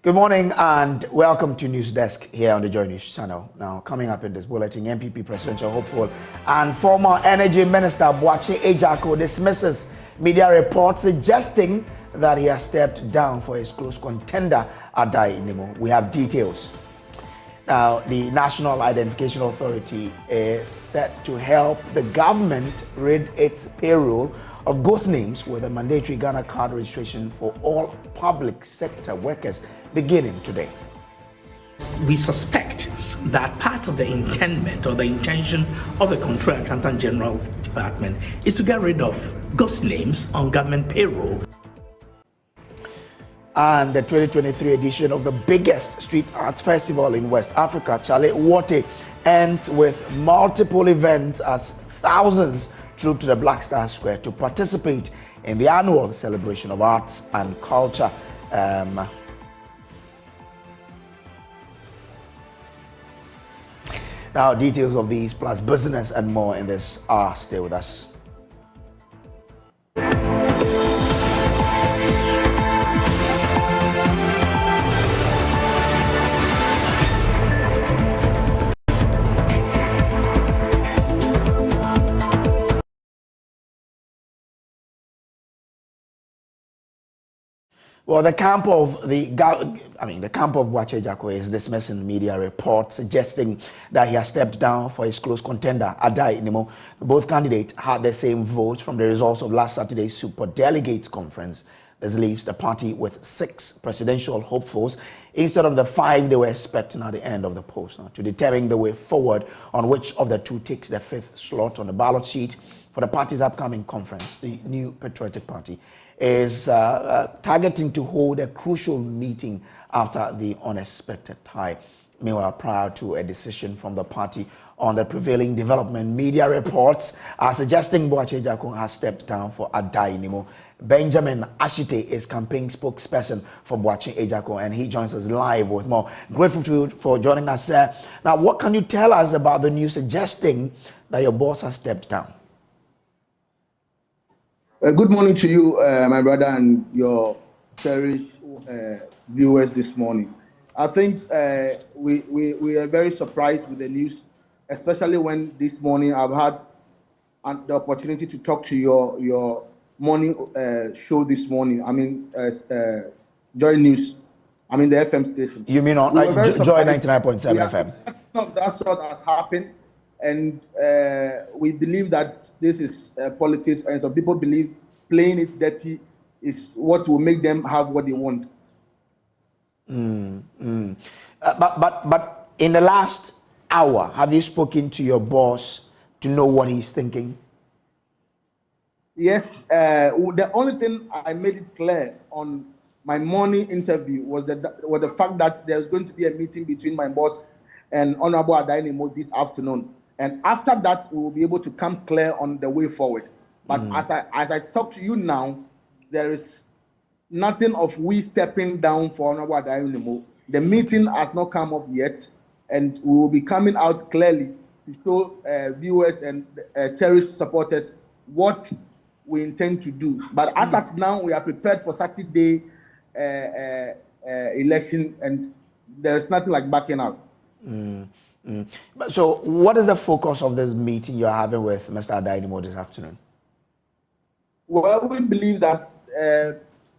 Good morning and welcome to News Desk here on the JoyNews channel. Now, coming up in this bulletin, NPP presidential hopeful and former Energy Minister Boakye Agarko dismisses media reports suggesting that he has stepped down for his close contender, Adai Nimo. We have details. Now, the National Identification Authority is set to help the government rid its payroll of ghost names with a mandatory Ghana card registration for all public sector workers beginning today. We suspect that part of the intendment or the intention of the Controller Accountant General's Department is to get rid of ghost names on government payroll. And the 2023 edition of the biggest street arts festival in West Africa, Chale Wote, ends with multiple events as thousands trooped to the Black Star Square to participate in the annual celebration of arts and culture. Now, details of these plus business and more in this hour. Stay with us. Well, the camp of Boakye Agarko is dismissing media reports suggesting that he has stepped down for his close contender, Adai Nimo. Both candidates had the same vote from the results of last Saturday's Super Delegates Conference. This leaves the party with 6 presidential hopefuls instead of the 5 they were expecting at the end of the polls. Now, to determine the way forward on which of the two takes the 5th slot on the ballot sheet for the party's upcoming conference, the New Patriotic Party is targeting to hold a crucial meeting after the unexpected tie. Meanwhile, prior to a decision from the party on the prevailing development, media reports are suggesting Boakye Agarko has stepped down for Adai Nimo. Benjamin Ashite is campaign spokesperson for Boakye Agarko, and he joins us live with more. Grateful to you for joining us. Now, what can you tell us about the news suggesting that your boss has stepped down? Good morning to you, my brother, and your cherished viewers this morning. I think we are very surprised with the news, especially when this morning I've had the opportunity to talk to your morning show this morning. I mean, JoyNews. I mean, the FM station. You mean on Joy 99.7 FM? No, that's what has happened. And we believe that this is politics, and some people believe playing it dirty is what will make them have what they want. But in the last hour, have you spoken to your boss to know what he's thinking? Yes. The only thing I made it clear on my morning interview was the fact that there's going to be a meeting between my boss and Honorable Adai Nimo this afternoon. And after that, we will be able to come clear on the way forward. But as I talk to you now, there is nothing of we stepping down for Honorable Adai Nimo. The meeting has not come off yet, and we will be coming out clearly to show viewers and cherished supporters what we intend to do. But as at now, we are prepared for Saturday election, and there is nothing like backing out. So what is the focus of this meeting you're having with Mr. Adai Nimo this afternoon? Well, we believe that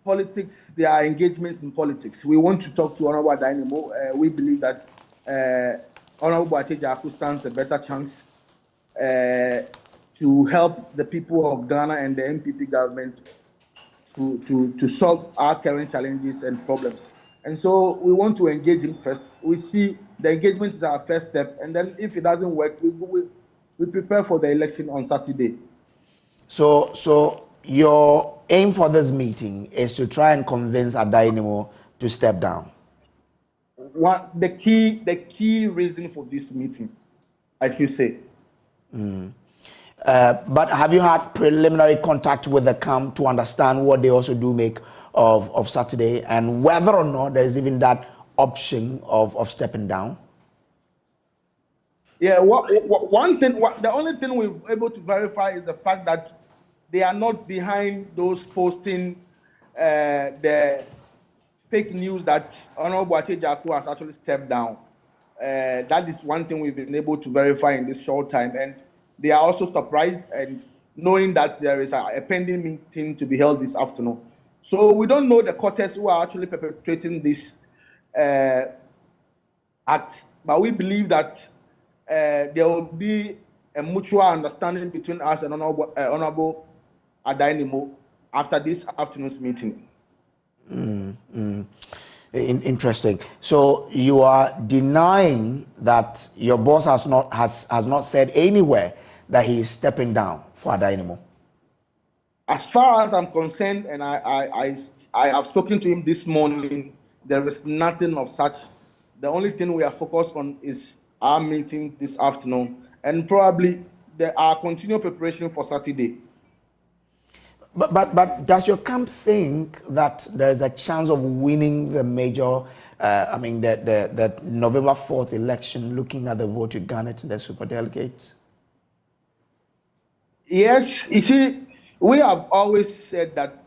politics, there are engagements in politics. We want to talk to Honorable Adai Nimo. We believe that Honorable Boakye Agarko stands a better chance to help the people of Ghana and the NPP government to solve our current challenges and problems. And so we want to engage him first. We see the engagement is our first step, and then if it doesn't work, we prepare for the election on Saturday. So your aim for this meeting is to try and convince Adai Nimo to step down. The key reason for this meeting, I should say. But have you had preliminary contact with the camp to understand what they also do make of Saturday, and whether or not there is even that option of stepping down? Yeah, the only thing we're able to verify is the fact that they are not behind those posting the fake news that Honorable Boakye Agarko has actually stepped down. That is one thing we've been able to verify in this short time, and they are also surprised and knowing that there is a pending meeting to be held this afternoon. So we don't know the quarters who are actually perpetrating this act, but we believe that there will be a mutual understanding between us and Honorable Adainimo after this afternoon's meeting. Interesting. So you are denying that your boss has not said anywhere that he is stepping down for Adainimo? As far as I'm concerned, and I have spoken to him this morning, there is nothing of such. The only thing we are focused on is our meeting this afternoon, and probably our continued preparation for Saturday. But does your camp think that there is a chance of winning the major, the November 4th election, looking at the vote you garnered in the super delegates? Yes, you see, we have always said that,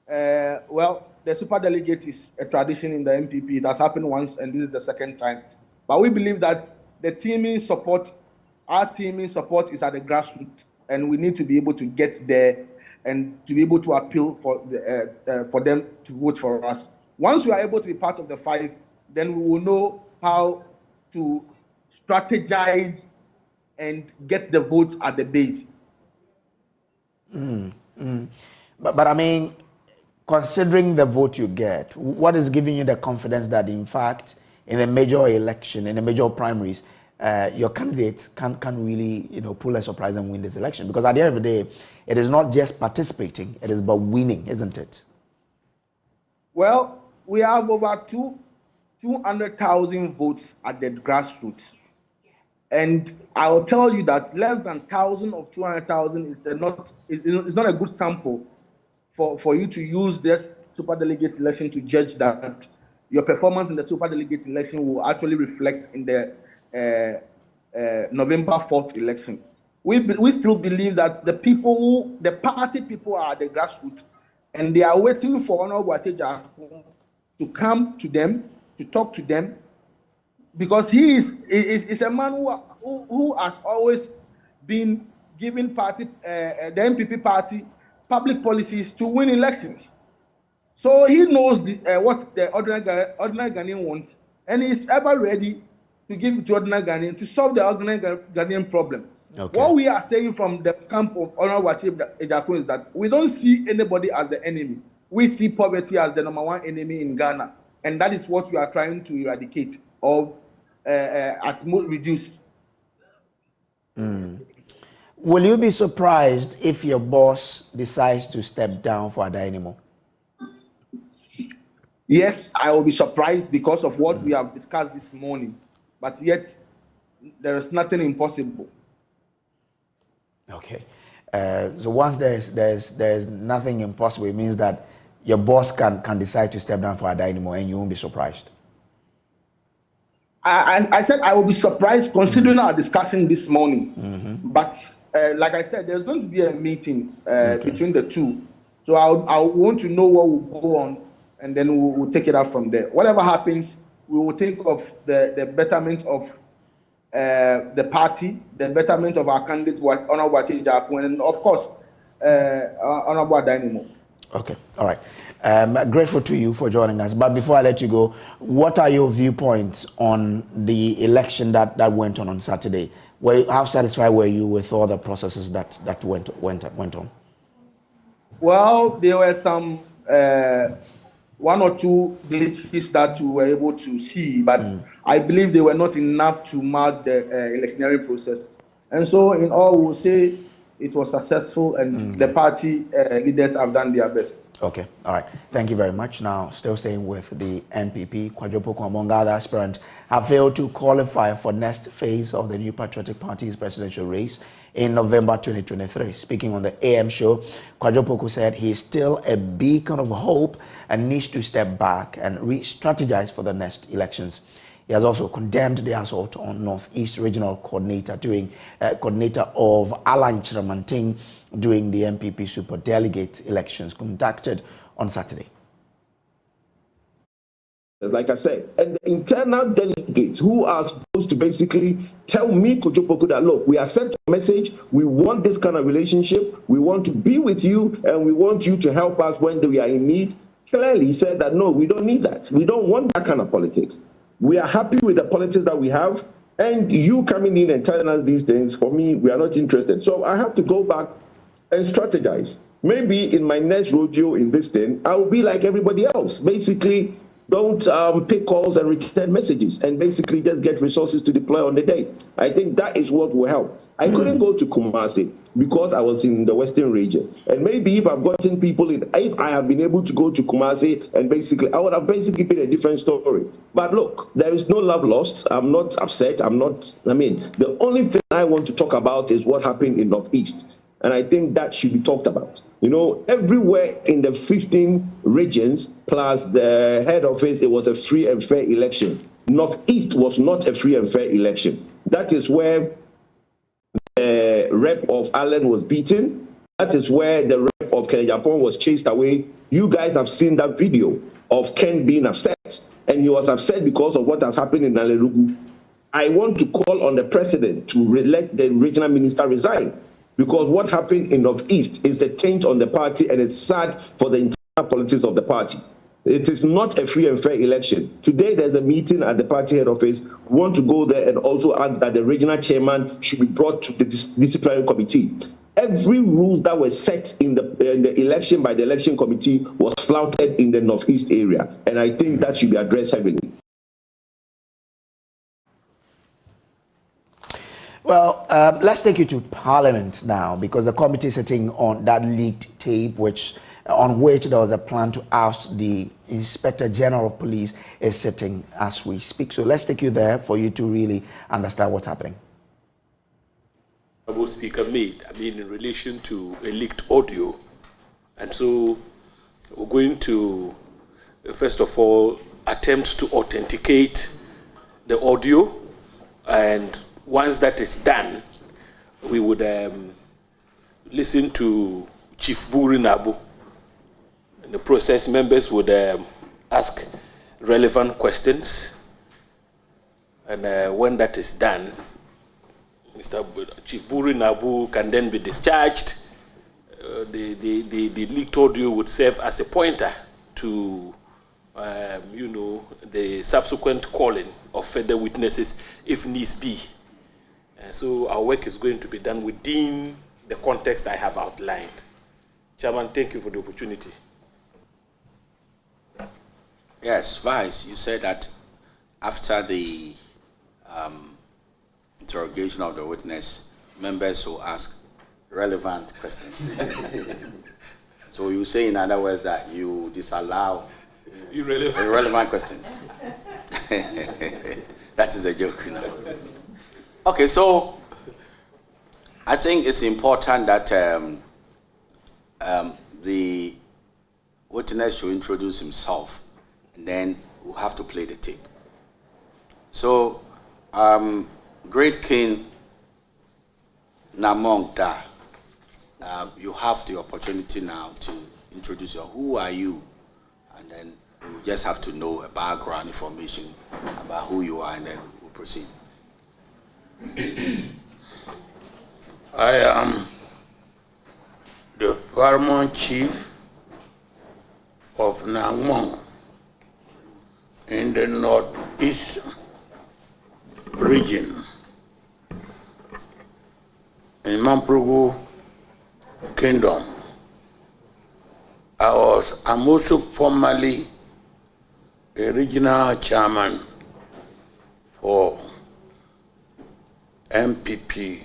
the super delegate is a tradition in the NPP. It has happened once, and this is the second time. But we believe that our teaming support is at the grassroots, and we need to be able to get there and to be able to appeal for them to vote for us. Once we are able to be part of the five, then we will know how to strategize and get the votes at the base. But I mean, considering the vote you get, what is giving you the confidence that, in fact, in a major election, in a major primaries, your candidates can really, pull a surprise and win this election? Because at the end of the day, it is not just participating; it is about winning, isn't it? Well, we have over 200,000 votes at the grassroots. And I will tell you that less than 1,000 of 200,000 is not a good sample for you to use this super delegate election to judge that your performance in the super delegate election will actually reflect in the November 4th election. We still believe that the party people are at the grassroots, and they are waiting for Honorable Boakye Agarko to come to them, to talk to them, because he is a man who has always been giving the NPP party public policies to win elections. So he knows what the ordinary Ghanaian wants, and he is ever ready to give it to ordinary Ghanaian to solve the ordinary Ghanaian problem. Okay. What we are saying from the camp of Honorable Boakye Agarko is that we don't see anybody as the enemy. We see poverty as the number one enemy in Ghana, and that is what we are trying to eradicate or at most reduce. Will you be surprised if your boss decides to step down for Adainimo? Yes, I will be surprised because of what we have discussed this morning. But yet, there is nothing impossible. Okay. So once there's nothing impossible, it means that your boss can decide to step down for Adainimo and you won't be surprised. I said I will be surprised considering our discussion this morning. But like I said, there's going to be a meeting between the two. So I want to know what will go on, and then we'll take it out from there. Whatever happens, we will think of the betterment of the party, the betterment of our candidates, Honorable Boakye Agarko, and of course, Honorable Adainimo. Okay, all right. Grateful to you for joining us. But before I let you go, what are your viewpoints on the election that went on Saturday? How satisfied were you with all the processes that went on? Well, there were some one or two glitches that we were able to see, but I believe they were not enough to mark the electioneering process. And so, in all, we'll say it was successful, and the party leaders have done their best. Okay, all right. Thank you very much. Now, still staying with the NPP, Kwadwo Poku, among other aspirants, have failed to qualify for next phase of the New Patriotic Party's presidential race in November 2023. Speaking on the AM show, Kwadwo Poku said he is still a beacon of hope and needs to step back and re-strategize for the next elections. He has also condemned the assault on Northeast Regional Coordinator of Alan Chiramanting during the NPP Super Delegates elections conducted on Saturday. like I said, and the internal delegates who are supposed to basically tell me, Kojopoku, that look, we accept the message, we want this kind of relationship, we want to be with you, and we want you to help us when we are in need, clearly said that no, we don't need that. We don't want that kind of politics. We are happy with the politics that we have, and you coming in and telling us these things, for me, we are not interested. So I have to go back and strategize. Maybe in my next rodeo in this thing, I will be like everybody else. Basically, don't pick calls and return messages, and basically just get resources to deploy on the day. I think that is what will help. I couldn't go to Kumasi because I was in the Western region. And maybe if I've gotten people in, if I have been able to go to Kumasi, and basically, I would have basically been a different story. But look, there is no love lost. I'm not upset. The only thing I want to talk about is what happened in Northeast. And I think that should be talked about. You know, everywhere in the 15 regions, plus the head office, it was a free and fair election. Northeast was not a free and fair election. That is where the rep of Allen was beaten. That is where the rep of Kenyapan was chased away. You guys have seen that video of Ken being upset. And he was upset because of what has happened in Nalerugu. I want to call on the president to let the regional minister resign. Because what happened in Northeast is the taint on the party, and it's sad for the internal politics of the party. It is not a free and fair election. Today, there's a meeting at the party head office. We want to go there and also ask that the regional chairman should be brought to the disciplinary committee. Every rule that was set in the election by the election committee was flouted in the Northeast area, and I think that should be addressed heavily. Well, let's take you to Parliament now, because the committee is sitting on that leaked tape, on which there was a plan to oust the Inspector General of Police, is sitting as we speak. So let's take you there for you to really understand what's happening. Honorable Speaker made, in relation to a leaked audio. And so we're going to, first of all, attempt to authenticate the audio, and once that is done, we would listen to Chief Buri Nabu. In the process, members would ask relevant questions. And when that is done, Chief Buri Nabu can then be discharged. The leaked audio would serve as a pointer to the subsequent calling of further witnesses if needs be. So our work is going to be done within the context I have outlined. Chairman, thank you for the opportunity. Yes, Vice, you said that after the interrogation of the witness, members will ask relevant questions. So you say, in other words, that you disallow irrelevant questions. That is a joke, Okay, so I think it's important that the witness should introduce himself, and then we'll have to play the tape. So, Great King Namong Da, you have the opportunity now to introduce yourself. Who are you? And then you just have to know a background information about who you are, and then we'll proceed. I am the Paramount Chief of Nangmong in the Northeast region in Mamprogo Kingdom. I'm also formerly a regional chairman for NPP,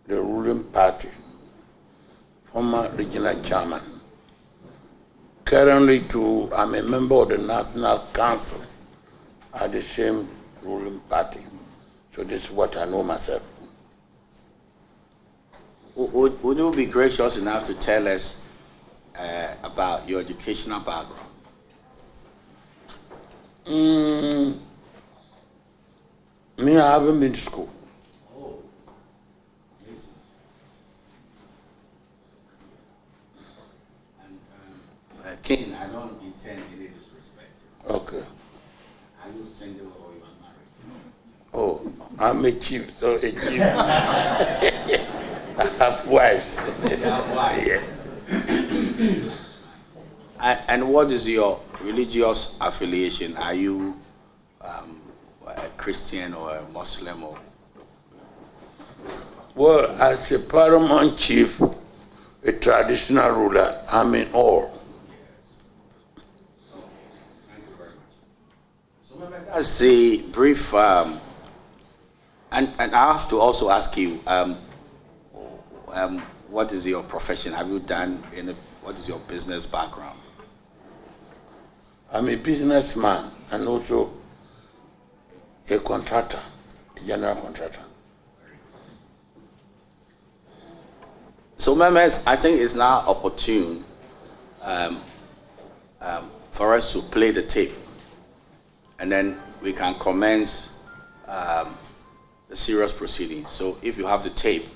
the ruling party, former regional chairman. Currently, too, I'm a member of the National Council at the same ruling party. So this is what I know myself. Would you be gracious enough to tell us about your educational background? Me, I haven't been to school. King, I don't intend any disrespect. Okay. Are you single or you are married? Oh, I'm a chief, so a chief. I have wives. You have wives? Yes. And what is your religious affiliation? Are you a Christian or a Muslim? Or? Well, as a paramount chief, a traditional ruler, I'm in all. Thank you very much. So that's a brief, and I have to also ask you, what is your profession? Have you done what is your business background? I'm a businessman and also a contractor, a general contractor. So, members, I think it's now opportune for us to play the tape, and then we can commence the serious proceedings. So, if you have the tape,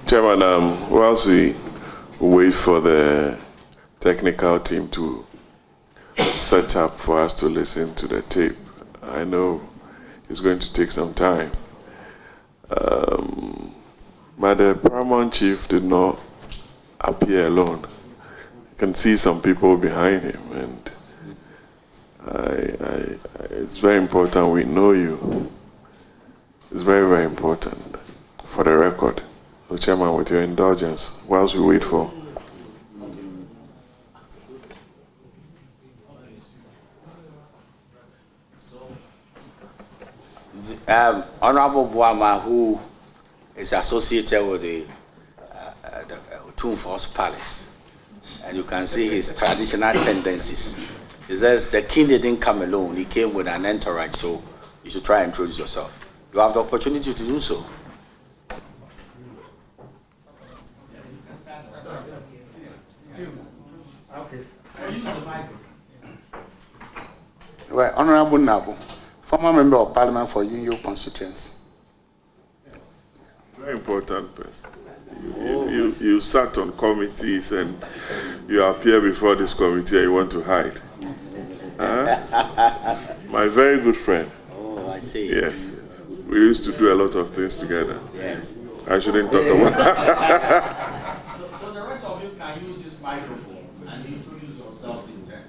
Chairman, whilst we wait for the technical team to set up for us to listen to the tape, I know it's going to take some time. But the paramount chief did not appear alone. You can see some people behind him, and it's very important we know you. It's very, very important for the record. So, Chairman, with your indulgence, whilst we wait for... Honorable Boama, who is associated with the Otumfuo's Palace, and you can see his traditional tendencies. He says the king didn't come alone, he came with an entourage, so you should try and introduce yourself. You have the opportunity to do so. Well, Honorable Nabu, former member of Parliament for Yinyo constituency. Very important person. You sat on committees and you appear before this committee and you want to hide. My very good friend. Oh, I see. Yes. We used to do a lot of things together. Yes. I shouldn't talk about So the rest of you can use this microphone and introduce yourselves in turn.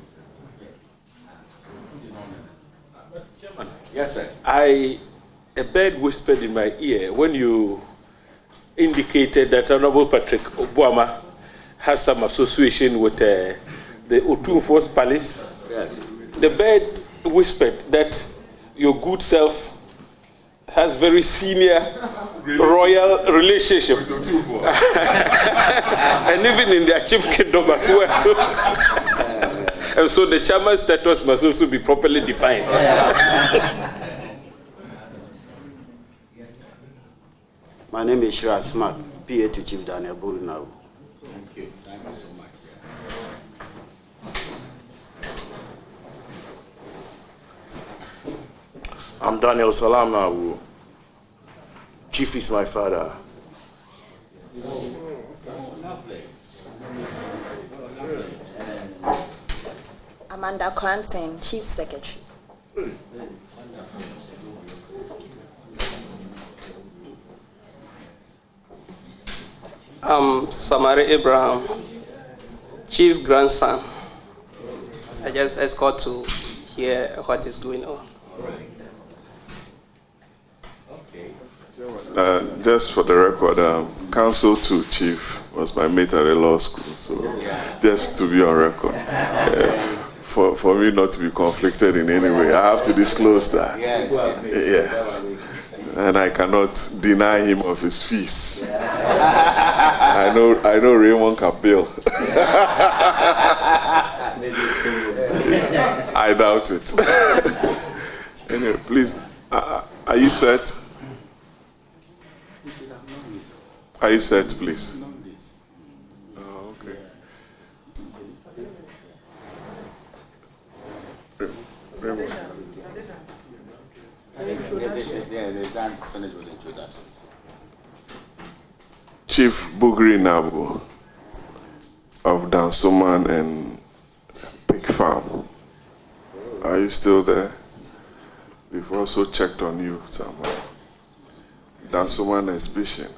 Yes, sir. A bird whispered in my ear when you indicated that Honorable Patrick Obama has some association with the Otumfuo's Palace. Yes. The bird whispered that your good self has very senior royal relationship. And even in their chief kingdom as well. And so the chairman's status must also be properly defined. My name is Shira Smack, PA to Chief Daniel Bulletin. Thank you. Thank you so much. I'm Daniel Salam Nawu. Chief is my father. Amanda Cranton, Chief Secretary. Samari Abraham, chief grandson. I just escort to hear what is going on. Just for the record, counsel to chief was my mate at the law school, so just to be on record. For me not to be conflicted in any way, I have to disclose that. Yes. And I cannot deny him of his fees. I know Raymond Capel. I doubt it. Anyway, please, are you set? Are you set, please? Oh, okay. Raymond. Chief Boakye Agarko of Dansoman and Pig Farm. Are you still there? We've also checked on you somehow. Dansoman exhibition.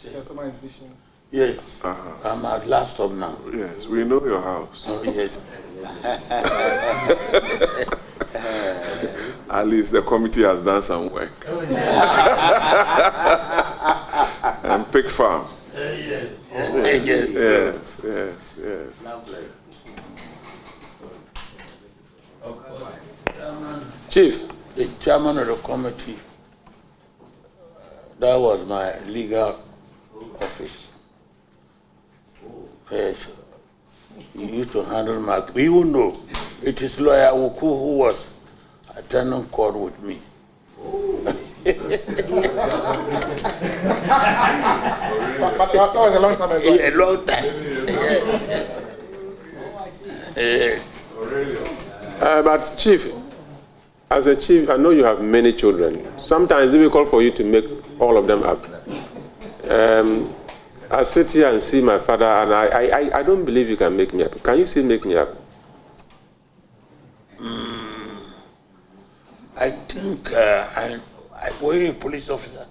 Dansoman exhibition. Yes. I'm at last stop now. Yes, we know your house. Oh, yes. At least the committee has done some work. And Pig Farm. Yes. Lovely. Chief, the chairman of the committee, that was my legal office. Yes. He used to handle my, even though it is lawyer Wuku who was attending court with me. But that was a long time ago. A long time. but Chief, as a chief, I know you have many children. Sometimes it's difficult for you to make all of them happy. I sit here and see my father, and I don't believe you can make me happy. Can you still make me happy? I think were you a police officer?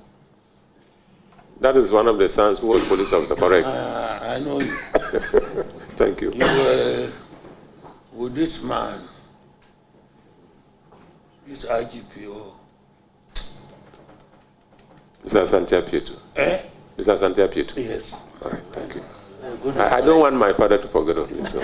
That is one of the sons who was police officer, correct? I know you. Thank you. You were with this man, this IGPO. Mr. Santia Pieto. Eh? Mr. Santia Pieto. Yes. All right, thank you. I don't want my father to forget of me. So.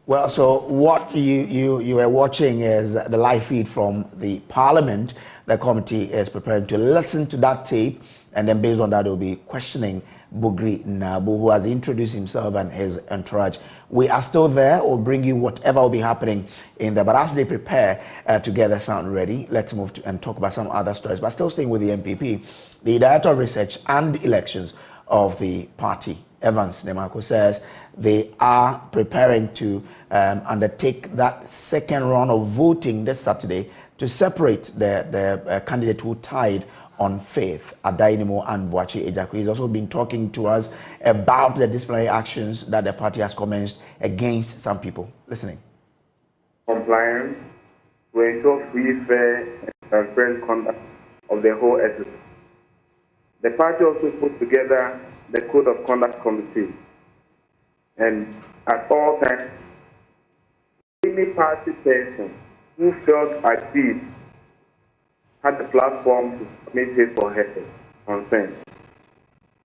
Well, so what you are watching is the live feed from the Parliament. The committee is preparing to listen to that tape, and then based on that, they'll be questioning Boakye Agarko, who has introduced himself and his entourage. We are still there. We'll bring you whatever will be happening in there. But as they prepare to get the sound ready, let's move to and talk about some other stories. But still staying with the NPP, the Director of Research and Elections of the party, Evans Nemako, says they are preparing to undertake that second round of voting this Saturday to separate the candidate who tied on faith, Adainimo and Boakye Agarko. He's also been talking to us about the disciplinary actions that the party has commenced against some people. Listening. Compliance to ensure free, fair, and transparent conduct of the whole exercise. The party also put together the Code of Conduct Committee, and at all times, any party person who felt aggrieved had the platform to submit his or her consent.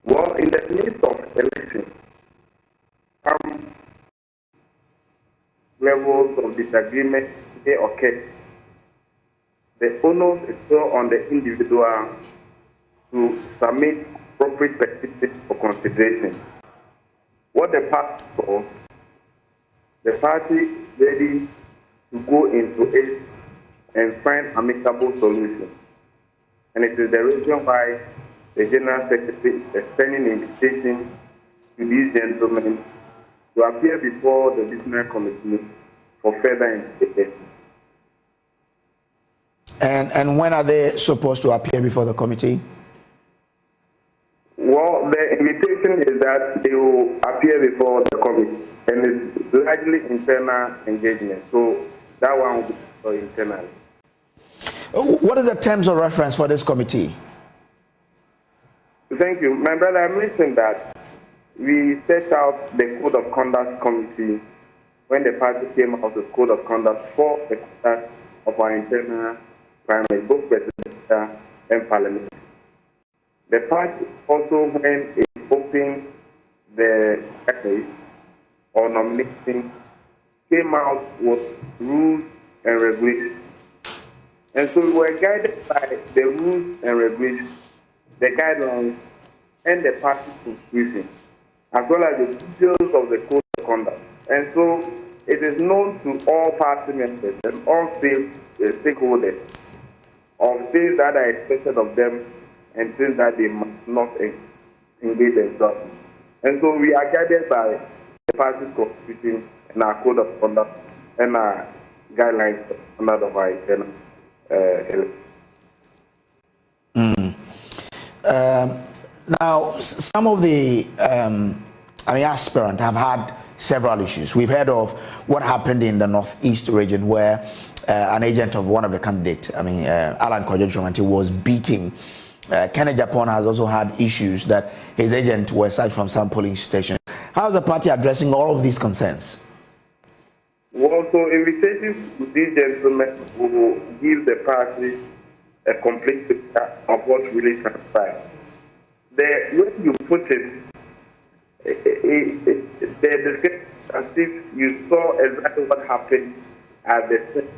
Well, in the midst of election, some levels of disagreement may occur. The onus is still on the individual to submit appropriate petitions for consideration. What the party for, the party is ready to go into it and find amicable solutions. And it is the reason why the General Secretary is extending an invitation to these gentlemen to appear before the Disciplinary Committee for further investigation. And when are they supposed to appear before the committee? Well, the invitation is that they will appear before the committee, and it's largely internal engagement. So that one will be internally. What is the terms of reference for this committee? Thank you. My brother, I mentioned that we set out the Code of Conduct Committee when the party came out with Code of Conduct for the conduct of our internal primary, both presidential and parliamentary. The party also, when it opened the case or nominating, came out with rules and regulations. And so we were guided by the rules and regulations, the guidelines, and the party constitution, as well as the details of the Code of Conduct. And so it is known to all party members and all stakeholders of things that are expected of them and things that they must not engage themselves in. And so we are guided by the party's constitution and our Code of Conduct and our guidelines under the internal now, some of the aspirants have had several issues. We've heard of what happened in the Northeast region where an agent of one of the candidates, Alan Kojo, was beating. Kenneth Japan has also had issues that his agent was sacked from some polling station. How is the party addressing all of these concerns? Well, so invitations to these gentlemen will give the party a complete picture of what really transpired. When you put it, the description as if you saw exactly what happened at the time.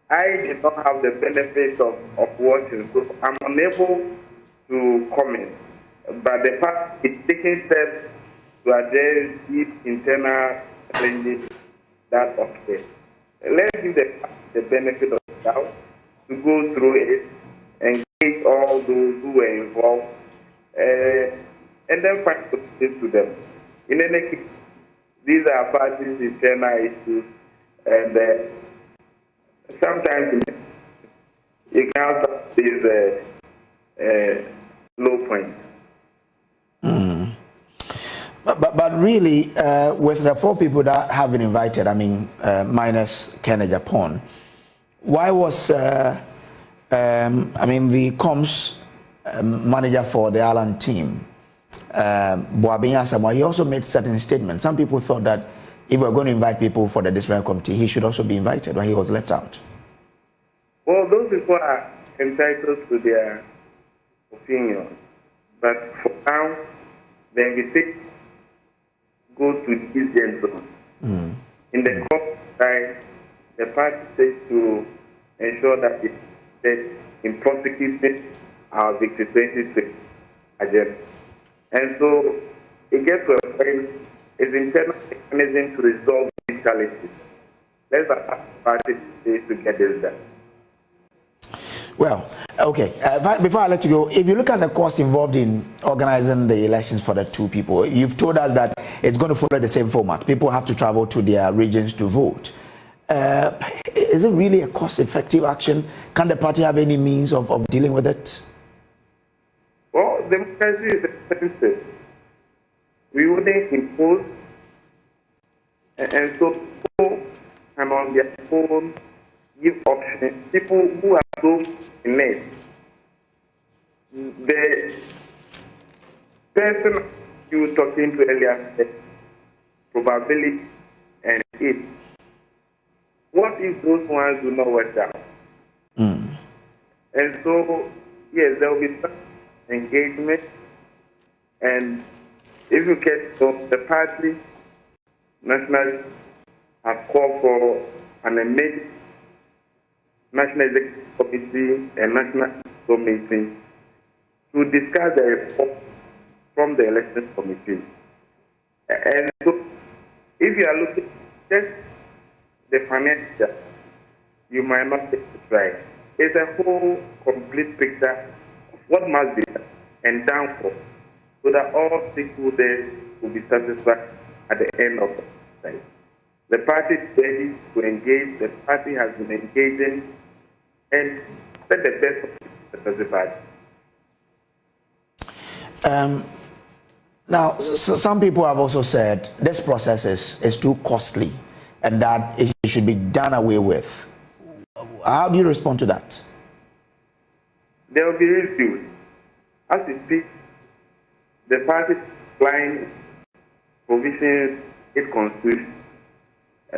I did not have the benefit of watching, so I'm unable to comment. But the party is taking steps to address these internal challenges that occur. Let's give the benefit of the doubt to go through it, engage all those who were involved, and then find solutions to them. In any case, these are parties' internal issues, and sometimes you can have these low points. But really, with the 4 people that have been invited, minus Kenneth Japan, why was the comms manager for the Alan team, Boakye Agarko, he also made certain statements. Some people thought that if we're going to invite people for the disciplinary committee, he should also be invited, but he was left out. Well, those people are entitled to their opinion, but for now, the invitation go to these gentlemen. In the court side, the party says to ensure that it in prosecuting our Victory 2026 agenda. And so it gets to a point, it's internal mechanism to resolve these challenges. Let's ask the party to get this done. Well, okay. Before I let you go, if you look at the cost involved in organizing the elections for the 2 people, you've told us that it's going to follow the same format. People have to travel to their regions to vote. Is it really a cost-effective action? Can the party have any means of dealing with it? Well, democracy is expensive. We wouldn't impose, and so people can on their own give options. People who are so in need. The person you were talking to earlier said probability and it. What if those ones do not work out? And so, yes, there will be some engagement, and if you get to the party, nationally have called for an amendment, National Executive Committee and National Committee to discuss the report from the Election Committee. And so, if you are looking just the financial, you might not take it right. It's a whole complete picture of what must be done and done for, so that all stakeholders will be satisfied at the end of the day. The party is ready to engage. The party has been engaging and set the best of the party. Now, some people have also said this process is too costly and that it should be done away with. How do you respond to that? There will be reviews. As we speak, the party applying provisions in constitution.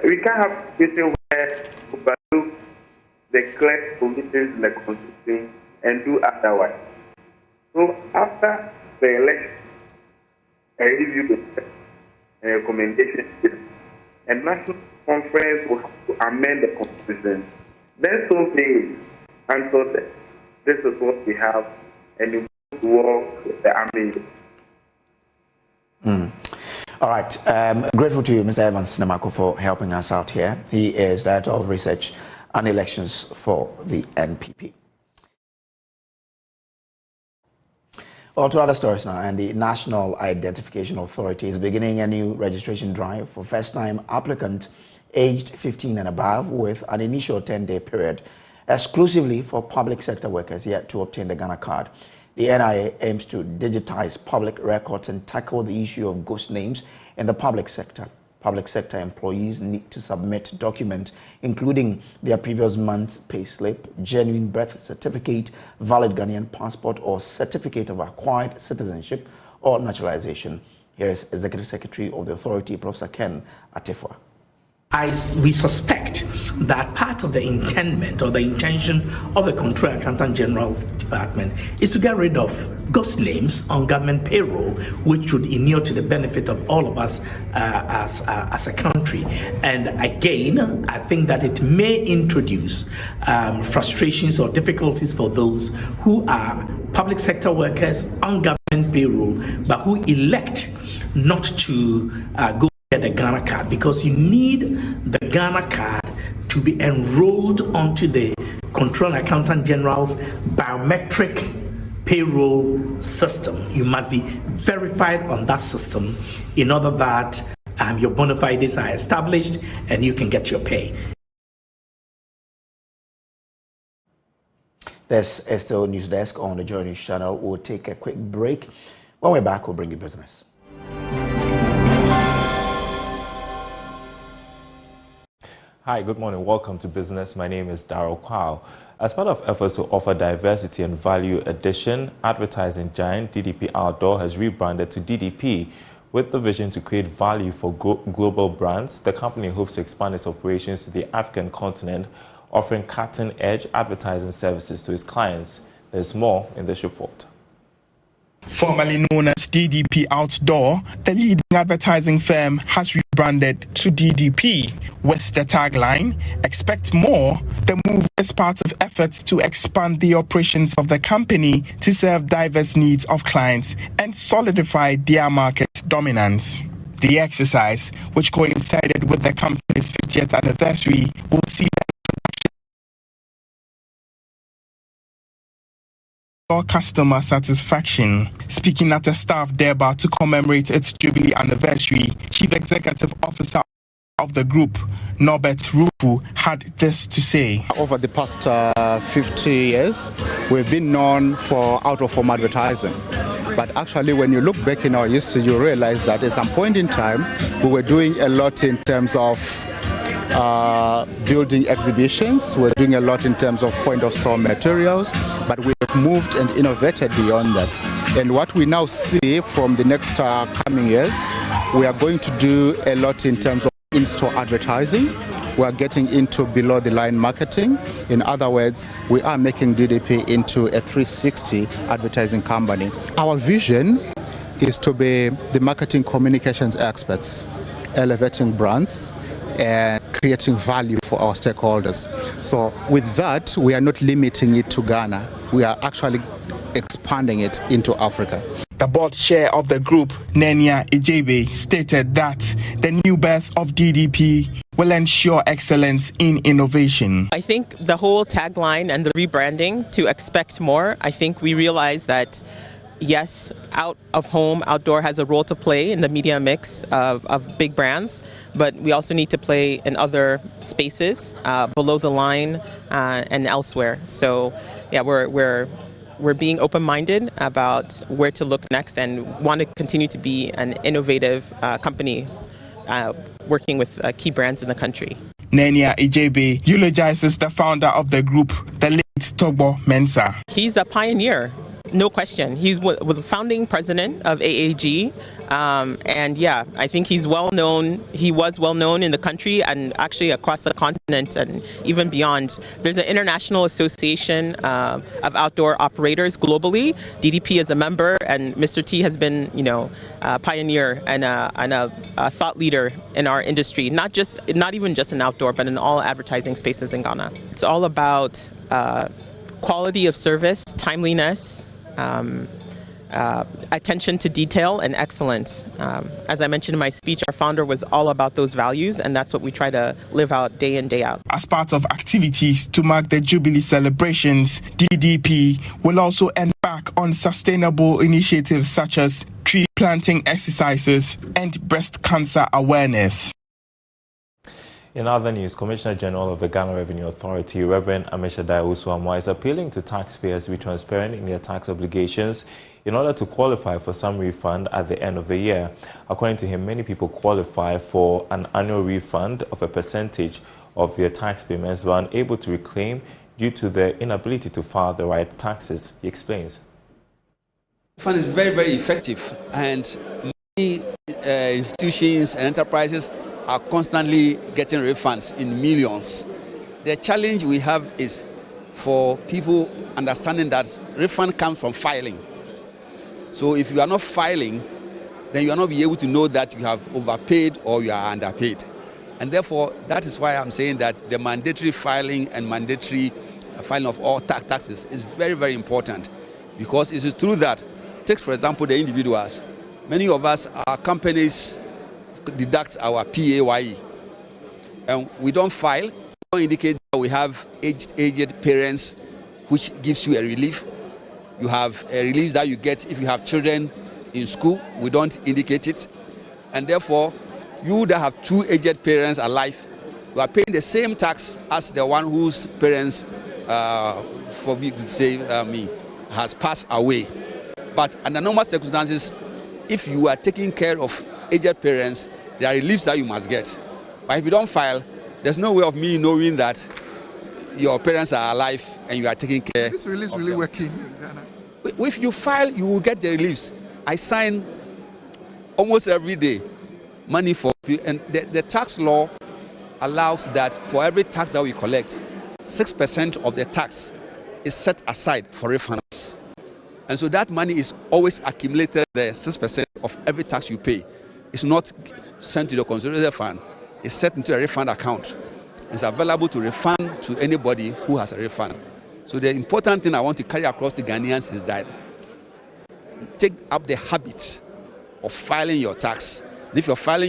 We can't have a situation where we overlook the clear provisions in the constitution and do otherwise. So after the election, I review the recommendation and National Conference will have to amend the constitution. Then so be until this is what we have, and we go to war with the army. All right. Grateful to you, Mr. Evans Namako, for helping us out here. He is Director of Research and Elections for the NPP. Well, to other stories now, and the National Identification Authority is beginning a new registration drive for first-time applicants aged 15 and above with an initial 10-day period exclusively for public sector workers yet to obtain the Ghana card. The NIA aims to digitize public records and tackle the issue of ghost names in the public sector. Public sector employees need to submit documents including their previous month's payslip, genuine birth certificate, valid Ghanaian passport or certificate of acquired citizenship or naturalization. Here is Executive Secretary of the authority, Professor Ken Atefua. We suspect that part of the intendment or the intention of the Controller Accountant General's Department is to get rid of ghost names on government payroll, which would inure to the benefit of all of us as a country. And again, I think that it may introduce frustrations or difficulties for those who are public sector workers on government payroll, but who elect not to go get the Ghana card, because you need the Ghana card to be enrolled onto the Controller Accountant General's biometric payroll system. You must be verified on that system in order that your bona fides are established and you can get your pay. This is still News Desk on the JoyNews channel. We'll take a quick break. When we're back, we'll bring you business. Hi, good morning. Welcome to Business. My name is Darryl Kwao. As part of efforts to offer diversity and value addition, advertising giant DDP Outdoor has rebranded to DDP. With the vision to create value for global brands, the company hopes to expand its operations to the African continent, offering cutting-edge advertising services to its clients. There's more in this report. Formerly known as DDP Outdoor, the leading advertising firm has rebranded to DDP with the tagline, "Expect more." The move is part of efforts to expand the operations of the company to serve diverse needs of clients and solidify their market dominance. The exercise, which coincided with the company's 50th anniversary, will see customer satisfaction. Speaking at a staff deba to commemorate its Jubilee anniversary, Chief Executive Officer of the group, Norbert Rufu, had this to say. Over the past 50 years, we've been known for out-of-home advertising. But actually, when you look back in our history, you realize that at some point in time, we were doing a lot in terms of building exhibitions. We're doing a lot in terms of point-of-sale materials, but we have moved and innovated beyond that. And what we now see from the next coming years, we are going to do a lot in terms of in-store advertising. We are getting into below-the-line marketing. In other words, we are making DDP into a 360 advertising company. Our vision is to be the marketing communications experts, elevating brands, and creating value for our stakeholders. So with that, we are not limiting it to Ghana. We are actually expanding it into Africa. The board chair of the group, Nenia Ijebe, stated that the new birth of DDP will ensure excellence in innovation. I think the whole tagline and the rebranding to expect more, I think we realize that yes, out of home, outdoor has a role to play in the media mix of big brands, but we also need to play in other spaces, below the line and elsewhere. So yeah, we're being open-minded about where to look next and want to continue to be an innovative company working with key brands in the country. Nenia Ijebe eulogizes the founder of the group, the late Togbo Mensah. He's a pioneer. no question. He's the founding president of AAG. And yeah, I think he's well known. He was well known in the country and actually across the continent and even beyond. There's an international association of outdoor operators globally. DDP is a member, and Mr. T has been, a pioneer and a thought leader in our industry. Not even just in outdoor, but in all advertising spaces in Ghana. It's all about quality of service, timeliness, attention to detail, and excellence. As I mentioned in my speech, our founder was all about those values, and that's what we try to live out day in, day out. As part of activities to mark the Jubilee celebrations, DDP will also embark on sustainable initiatives such as tree planting exercises and breast cancer awareness. In other news, Commissioner General of the Ghana Revenue Authority, Reverend Ameshadai Osuamwa, is appealing to taxpayers to be transparent in their tax obligations in order to qualify for some refund at the end of the year. According to him, many people qualify for an annual refund of a percentage of their tax payments but are unable to reclaim due to their inability to file the right taxes. He explains. The fund is very, very effective, and many institutions and enterprises are constantly getting refunds in millions. The challenge we have is for people understanding that refund comes from filing. So if you are not filing, then you are not be able to know that you have overpaid or you are underpaid. And therefore, that is why I'm saying that the mandatory filing and mandatory filing of all taxes is very, very important, because it is through that. Take, for example, the individuals. Many of us, our companies deduct our PAYE, and we don't file. We don't indicate that we have aged parents, which gives you a relief. You have a relief that you get if you have children in school. We don't indicate it, and therefore, you that have two aged parents alive, you are paying the same tax as the one whose parents, for me to say has passed away. But under normal circumstances, if you are taking care of aged parents, there are reliefs that you must get. But if you don't file, there's no way of me knowing that your parents are alive and you are taking care. This release really working in Ghana. If you file, you will get the reliefs. I sign almost every day money for people, and the tax law allows that for every tax that we collect, 6% of the tax is set aside for refunds. And so that money is always accumulated there, 6% of every tax you pay. It's not sent to the consolidated fund. It's set into a refund account. It's available to refund to anybody who has a refund. So the important thing I want to carry across to Ghanaians is that take up the habit of filing your tax. And if you file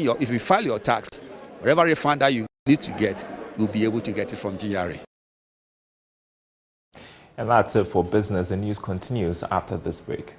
your tax, whatever refund that you need to get, you'll be able to get it from GRA. And that's it for business. The news continues after this break.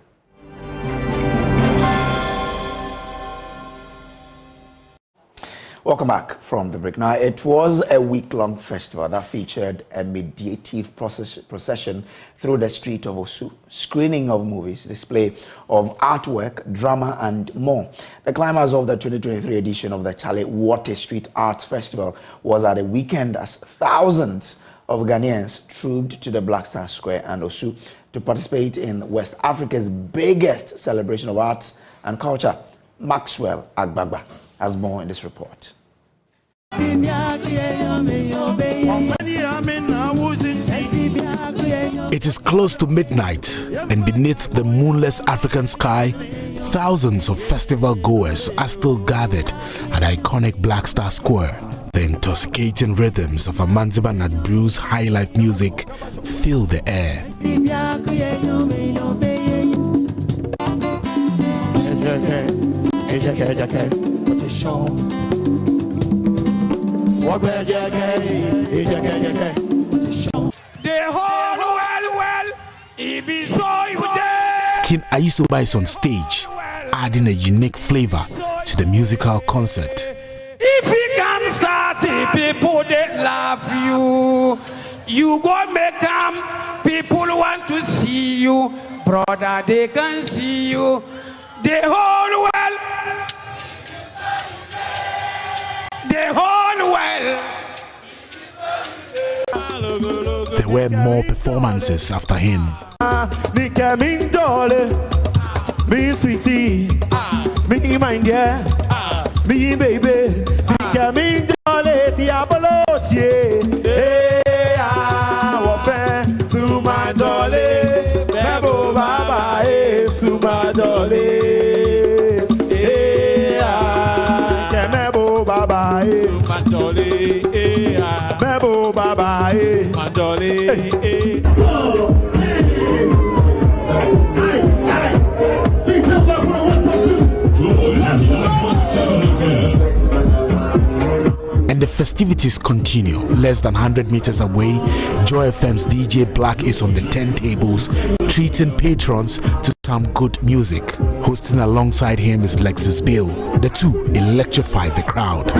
Welcome back from the break. Now, it was a week-long festival that featured a meditative procession through the street of Osu, screening of movies, display of artwork, drama, and more. The climax of the 2023 edition of the Chale Wote Street Arts Festival was at a weekend as thousands of Ghanaians trooped to the Black Star Square and Osu to participate in West Africa's biggest celebration of arts and culture. Maxwell Agbagba has more in this report. It is close to midnight, and beneath the moonless African sky, thousands of festival goers are still gathered at iconic Black Star Square. The intoxicating rhythms of Amanziba Nadbru's high life music fill the air. King Ayusoba is on stage, adding a unique flavor to the musical concert. If you can start it, people that love you go make them. People want to see you, brother. They can see you. The whole world. The whole world. There were more performances after him. Nika min jolly, me sweetie, me mind yeah, me baby. Nika min jolly, tiaboloche. Hey, wapen suma jolly, mebo baba suma jolly. Hey, mebo baba suma jolly. Mebo baba jolly. And the festivities continue. Less than 100 meters away, Joy FM's DJ Black is on the turntables, treating patrons to some good music. Hosting alongside him is Lexus Bill. The two electrify the crowd.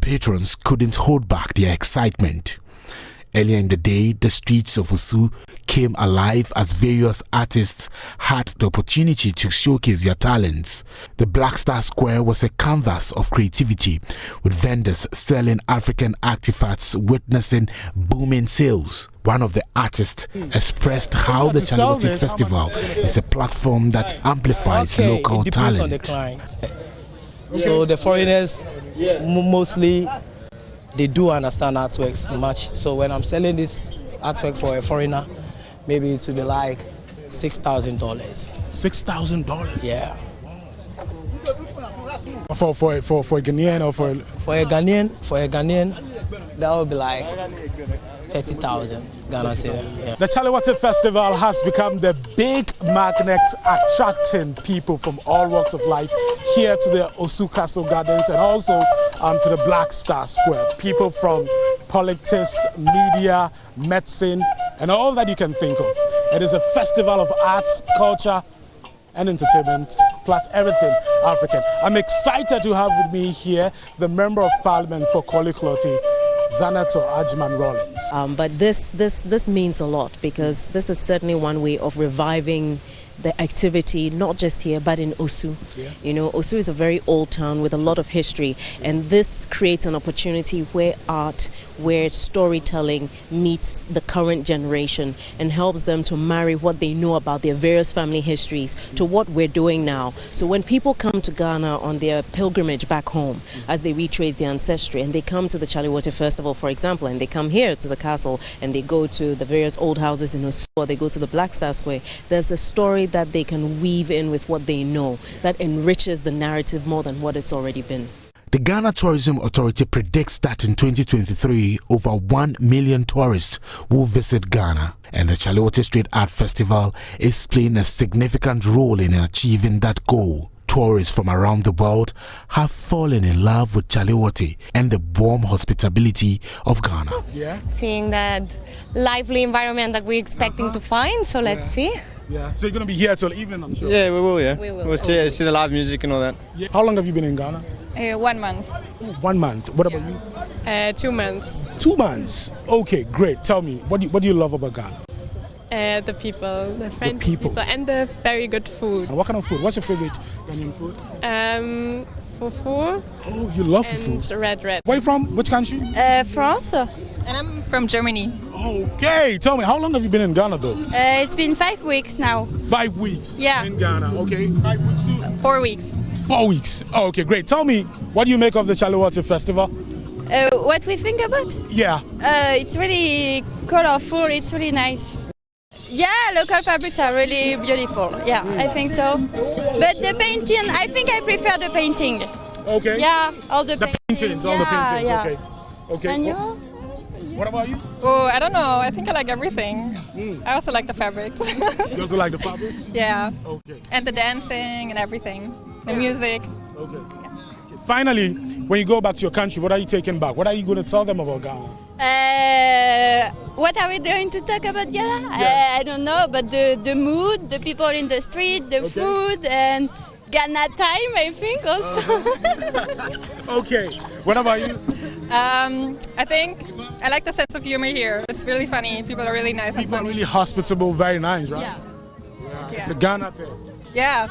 Patrons couldn't hold back their excitement. Earlier in the day, the streets of Osu came alive as various artists had the opportunity to showcase their talents. The Black Star Square was a canvas of creativity, with vendors selling African artifacts witnessing booming sales. One of the artists expressed how the Chale Wote Festival is a platform that amplifies local talent. On the client. So the foreigners mostly they do understand artworks much. So when I'm selling this artwork for a foreigner, maybe it will be like $6,000. $6,000? Yeah. For a Ghanaian or for a Ghanaian, that would be like 30,000 Ghana cedi. Yeah. The Chale Wote Festival has become the big magnet attracting people from all walks of life here to the Osu Castle Gardens and also to the Black Star Square. People from politics, media, medicine, and all that you can think of. It is a festival of arts, culture, and entertainment, plus everything African. I'm excited to have with me here the Member of Parliament for Korle Klottey, Senator Ajman Rawlings. But this means a lot because this is certainly one way of reviving the activity, not just here, but in Osu. Yeah. You know, Osu is a very old town with a lot of history, and this creates an opportunity where art, where storytelling meets the current generation and helps them to marry what they know about their various family histories to what we're doing now. So when people come to Ghana on their pilgrimage back home, as they retrace their ancestry, and they come to the Chale Wote Festival, for example, and they come here to the castle, and they go to the various old houses in Osu, or they go to the Black Star Square, there's a story that they can weave in with what they know that enriches the narrative more than what it's already been. The Ghana Tourism Authority predicts that in 2023, over 1 million tourists will visit Ghana, and the Chale Wote Street Art Festival is playing a significant role in achieving that goal. Tourists from around the world have fallen in love with Chale Wote and the warm hospitality of Ghana. Yeah. Seeing that lively environment that we're expecting to find, so let's see. Yeah. So you're going to be here till evening, I'm sure? Yeah, we will, yeah. We will. We'll see the live music and all that. Yeah. How long have you been in Ghana? 1 month. 1 month. What about you? 2 months. 2 months. Okay, great. Tell me, what do you love about Ghana? The people, the friendly people, and the very good food. And what kind of food? What's your favorite Ghanaian food? Fufu. Oh, you love fufu. And red. Where are you from? Which country? France. And I'm from Germany. Okay, tell me, how long have you been in Ghana though? It's been 5 weeks now. 5 weeks? Yeah. In Ghana, okay. 5 weeks too? 4 weeks. 4 weeks. Oh, okay, great. Tell me, what do you make of the Chale Wote festival? What we think about? Yeah. It's really colorful, it's really nice. Yeah, local fabrics are really beautiful. Yeah, I think so. But the painting, I think I prefer the painting. Okay. Yeah, all the paintings. All the paintings. Yeah. Okay. Okay. And you? What about you? Oh, I don't know. I think I like everything. I also like the fabrics. You also like the fabrics? Yeah. Okay. And the dancing and everything. The music. Okay. Finally, when you go back to your country, what are you taking back? What are you going to tell them about Ghana? What are we going to talk about Ghana? I don't know, but the mood, the people in the street, the food, and Ghana time, I think also. Okay. What about you? I think I like the sense of humor here. It's really funny. People are really nice. People are really hospitable, very nice, right? Yeah. It's a Ghana thing. Yeah.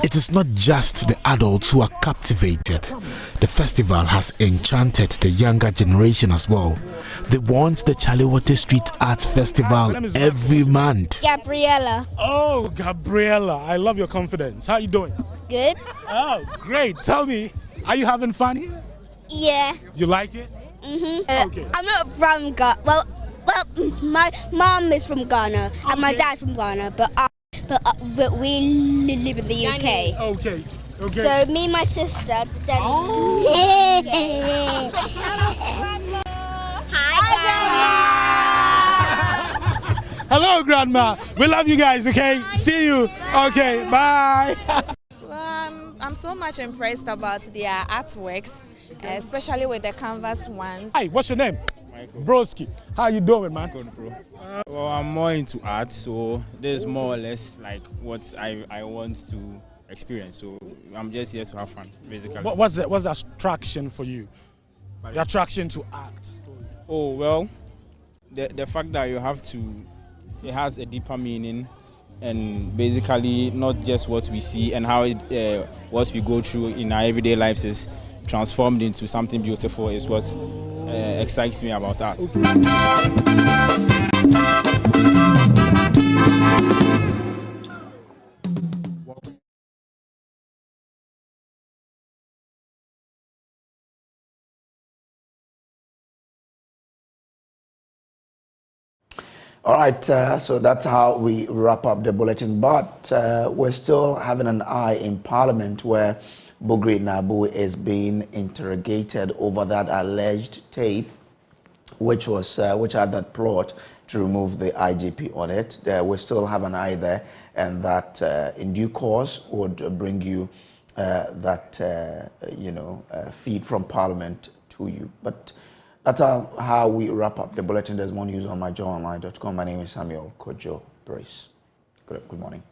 It is not just the adults who are captivated. The festival has enchanted the younger generation as well. They want the Chale Wote Street Arts Festival every month. Gabriella. Oh, Gabriella, I love your confidence. How are you doing? Good. Oh, great. Tell me, are you having fun here? Yeah. You like it? Okay. I'm not from Ghana. Well, my mom is from Ghana and my dad's from Ghana, but we live in the UK. Okay. Okay. So me and my sister. Hi, Grandma. Hello, Grandma. We love you guys. Okay. See you. Okay. Bye. Well, I'm so much impressed about their artworks, especially with the canvas ones. Hi. What's your name? Broski. How you doing, man? Good, bro. Well, I'm more into art, so this is more or less like what I want to experience. So I'm just here to have fun, basically. What's the attraction for you? The attraction to art? Oh, well, the fact that you have to, it has a deeper meaning, and basically not just what we see and how what we go through in our everyday lives is transformed into something beautiful is what excites me about art. All right, so that's how we wrap up the bulletin, but we're still having an eye in Parliament where Boakye Agarko is being interrogated over that alleged tape, which had that plot to remove the IGP on it. We still have an eye there, and that in due course would bring you that feed from Parliament to you. But that's how we wrap up the bulletin. There's more news on myjoyonline.com. My name is Samuel Kojo Brace. Good morning.